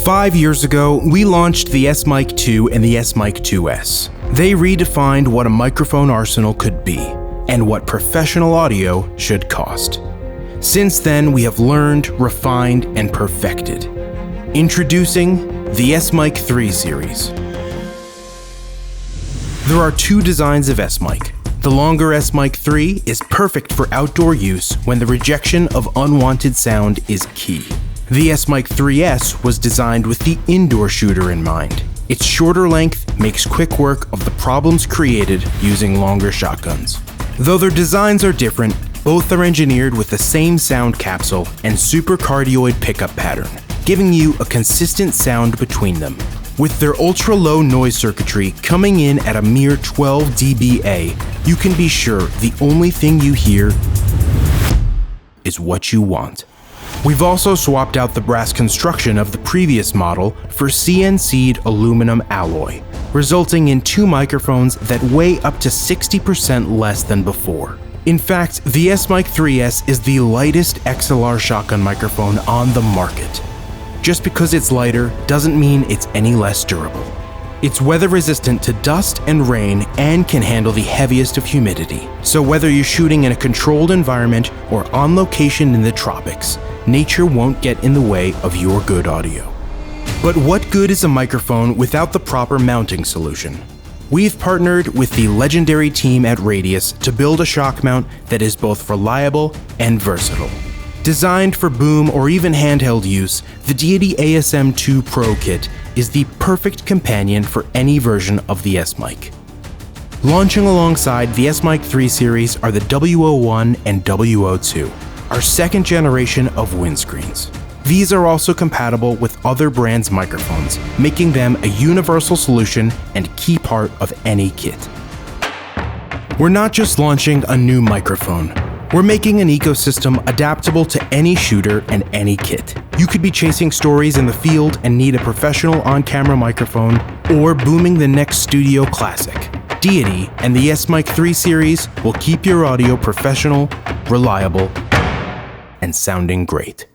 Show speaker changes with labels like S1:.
S1: 5 years ago, we launched the S-Mic 2 and the S-Mic 2S. They redefined what a microphone arsenal could be, and what professional audio should cost. Since then, we have learned, refined, and perfected. Introducing the S-Mic 3 series. There are two designs of S-Mic. The longer S-Mic 3 is perfect for outdoor use when the rejection of unwanted sound is key. The S-Mic 3S was designed with the indoor shooter in mind. Its shorter length makes quick work of the problems created using longer shotguns. Though their designs are different, both are engineered with the same sound capsule and supercardioid pickup pattern, giving you a consistent sound between them. With their ultra-low noise circuitry coming in at a mere 12 dBA, you can be sure the only thing you hear is what you want. We've also swapped out the brass construction of the previous model for CNC'd aluminum alloy, resulting in two microphones that weigh up to 60% less than before. In fact, the S-Mic 3S is the lightest XLR shotgun microphone on the market. Just because it's lighter doesn't mean it's any less durable. It's weather resistant to dust and rain and can handle the heaviest of humidity. So whether you're shooting in a controlled environment or on location in the tropics, nature won't get in the way of your good audio. But what good is a microphone without the proper mounting solution? We've partnered with the legendary team at Radius to build a shock mount that is both reliable and versatile. Designed for boom or even handheld use, the Deity ASM2 Pro kit is the perfect companion for any version of the S-Mic. Launching alongside the S-Mic 3 series are the W01 and W02, our second generation of windscreens. These are also compatible with other brands' microphones, making them a universal solution and key part of any kit. We're not just launching a new microphone. We're making an ecosystem adaptable to any shooter and any kit. You could be chasing stories in the field and need a professional on-camera microphone, or booming the next studio classic. Deity and the S-Mic 3 series will keep your audio professional, reliable, and sounding great.